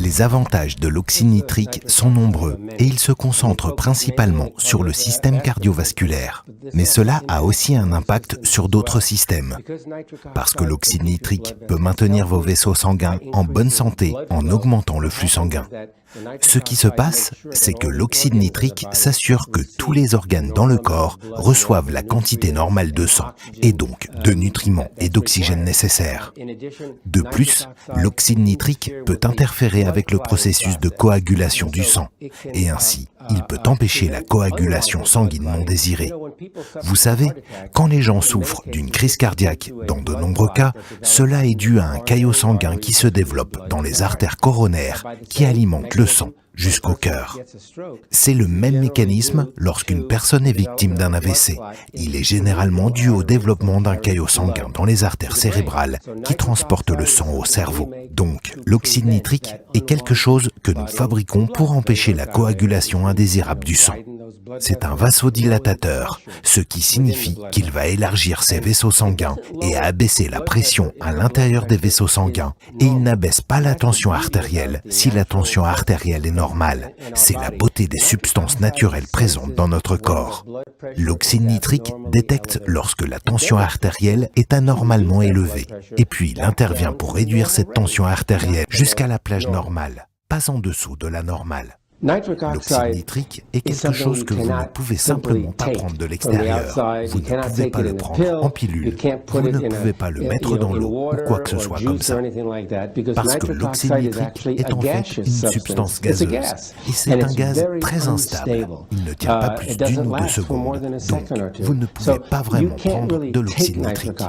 Les avantages de l'oxyde nitrique sont nombreux et ils se concentrent principalement sur le système cardiovasculaire. Mais cela a aussi un impact sur d'autres systèmes. Parce que l'oxyde nitrique peut maintenir vos vaisseaux sanguins en bonne santé en augmentant le flux sanguin. Ce qui se passe, c'est que l'oxyde nitrique s'assure que tous les organes dans le corps reçoivent la quantité normale de sang et donc de nutriments et d'oxygène nécessaires. De plus, l'oxyde nitrique peut interférer avec le processus de coagulation du sang et ainsi, il peut empêcher la coagulation sanguine non désirée. Vous savez, quand les gens souffrent d'une crise cardiaque, dans de nombreux cas, cela est dû à un caillot sanguin qui se développe dans les artères coronaires qui alimentent le sang jusqu'au cœur. C'est le même mécanisme lorsqu'une personne est victime d'un AVC. Il est généralement dû au développement d'un caillot sanguin dans les artères cérébrales qui transportent le sang au cerveau. Donc, l'oxyde nitrique est quelque chose que nous fabriquons pour empêcher la coagulation indésirable du sang. C'est un vasodilatateur, ce qui signifie qu'il va élargir ses vaisseaux sanguins et abaisser la pression à l'intérieur des vaisseaux sanguins, et il n'abaisse pas la tension artérielle si la tension artérielle est normale. C'est la beauté des substances naturelles présentes dans notre corps. L'oxyde nitrique détecte lorsque la tension artérielle est anormalement élevée, et puis il intervient pour réduire cette tension artérielle jusqu'à la plage normale, pas en dessous de la normale. L'oxyde nitrique est quelque chose que vous ne pouvez simplement pas prendre de l'extérieur. Vous ne pouvez pas le prendre en pilule, vous ne pouvez pas le mettre dans l'eau ou quoi que ce soit comme ça. Parce que l'oxyde nitrique est en fait une substance gazeuse, et c'est un gaz très instable. Il ne tient pas plus d'1 ou 2 secondes, donc vous ne pouvez pas vraiment prendre de l'oxyde nitrique.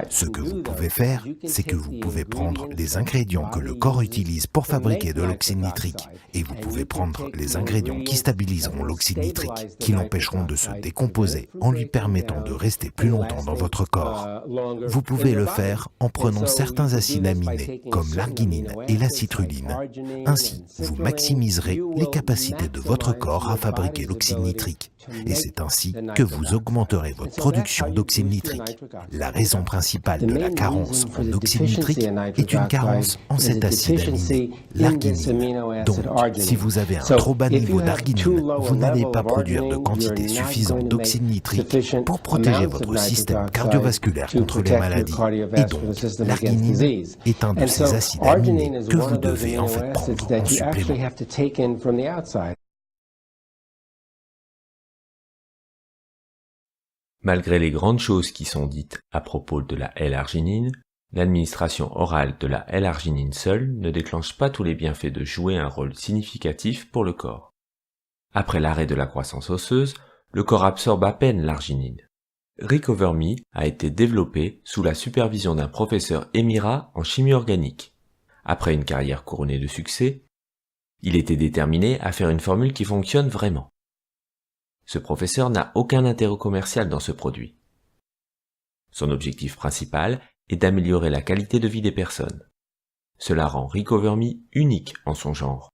Ce que vous pouvez faire, c'est que vous pouvez prendre les ingrédients que le corps utilise pour fabriquer de l'oxyde nitrique, et vous pouvez prendre les ingrédients qui stabiliseront l'oxyde nitrique, qui l'empêcheront de se décomposer en lui permettant de rester plus longtemps dans votre corps. Vous pouvez le faire en prenant certains acides aminés, comme l'arginine et la citrulline. Ainsi, vous maximiserez les capacités de votre corps à fabriquer l'oxyde nitrique. Et c'est ainsi que vous augmenterez votre production d'oxyde nitrique. La raison principale de la carence en oxyde nitrique est une carence en cet acide aminé, l'arginine. Donc, si vous avez un trop bas niveau d'arginine, vous n'allez pas produire de quantité suffisante d'oxyde nitrique pour protéger votre système cardiovasculaire contre les maladies. Et donc, l'arginine est un de ces acides aminés que vous devez en fait prendre en supplément. Malgré les grandes choses qui sont dites à propos de la L-arginine, l'administration orale de la L-arginine seule ne déclenche pas tous les bienfaits de jouer un rôle significatif pour le corps. Après l'arrêt de la croissance osseuse, le corps absorbe à peine l'arginine. Recover-Me a été développé sous la supervision d'un professeur émirat en chimie organique. Après une carrière couronnée de succès, il était déterminé à faire une formule qui fonctionne vraiment. Ce professeur n'a aucun intérêt commercial dans ce produit. Son objectif principal est d'améliorer la qualité de vie des personnes. Cela rend Recover-Me unique en son genre.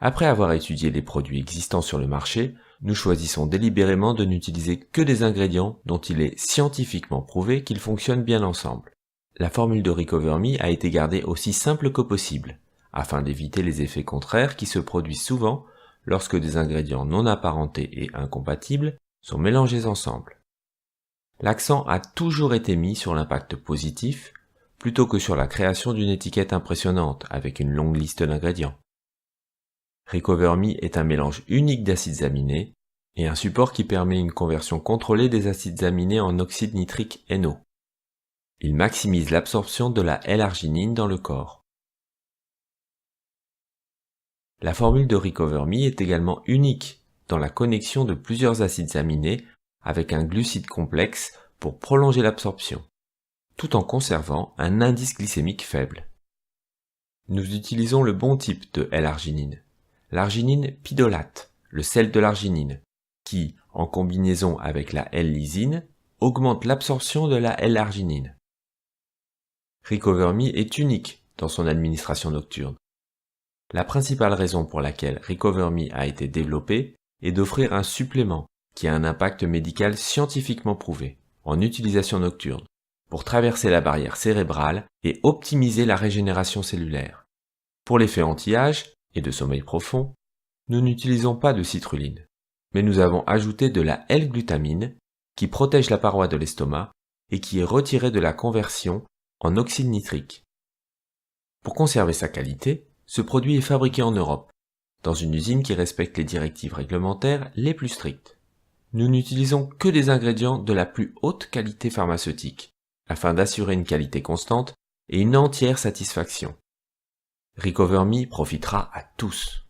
Après avoir étudié les produits existants sur le marché, nous choisissons délibérément de n'utiliser que des ingrédients dont il est scientifiquement prouvé qu'ils fonctionnent bien ensemble. La formule de Recover-Me a été gardée aussi simple que possible, afin d'éviter les effets contraires qui se produisent souvent lorsque des ingrédients non apparentés et incompatibles sont mélangés ensemble. L'accent a toujours été mis sur l'impact positif, plutôt que sur la création d'une étiquette impressionnante avec une longue liste d'ingrédients. Recover-Me est un mélange unique d'acides aminés et un support qui permet une conversion contrôlée des acides aminés en oxyde nitrique NO. Il maximise l'absorption de la L-arginine dans le corps. La formule de Recover-Me est également unique dans la connexion de plusieurs acides aminés avec un glucide complexe pour prolonger l'absorption, tout en conservant un indice glycémique faible. Nous utilisons le bon type de L-arginine, l'arginine pidolate, le sel de l'arginine, qui, en combinaison avec la L-lysine, augmente l'absorption de la L-arginine. Recover-Me est unique dans son administration nocturne. La principale raison pour laquelle Recover-Me a été développé est d'offrir un supplément qui a un impact médical scientifiquement prouvé, en utilisation nocturne, pour traverser la barrière cérébrale et optimiser la régénération cellulaire. Pour l'effet anti-âge et de sommeil profond, nous n'utilisons pas de citrulline, mais nous avons ajouté de la L-glutamine qui protège la paroi de l'estomac et qui est retirée de la conversion en oxyde nitrique. Pour conserver sa qualité, ce produit est fabriqué en Europe, dans une usine qui respecte les directives réglementaires les plus strictes. Nous n'utilisons que des ingrédients de la plus haute qualité pharmaceutique, afin d'assurer une qualité constante et une entière satisfaction. Recover Me profitera à tous.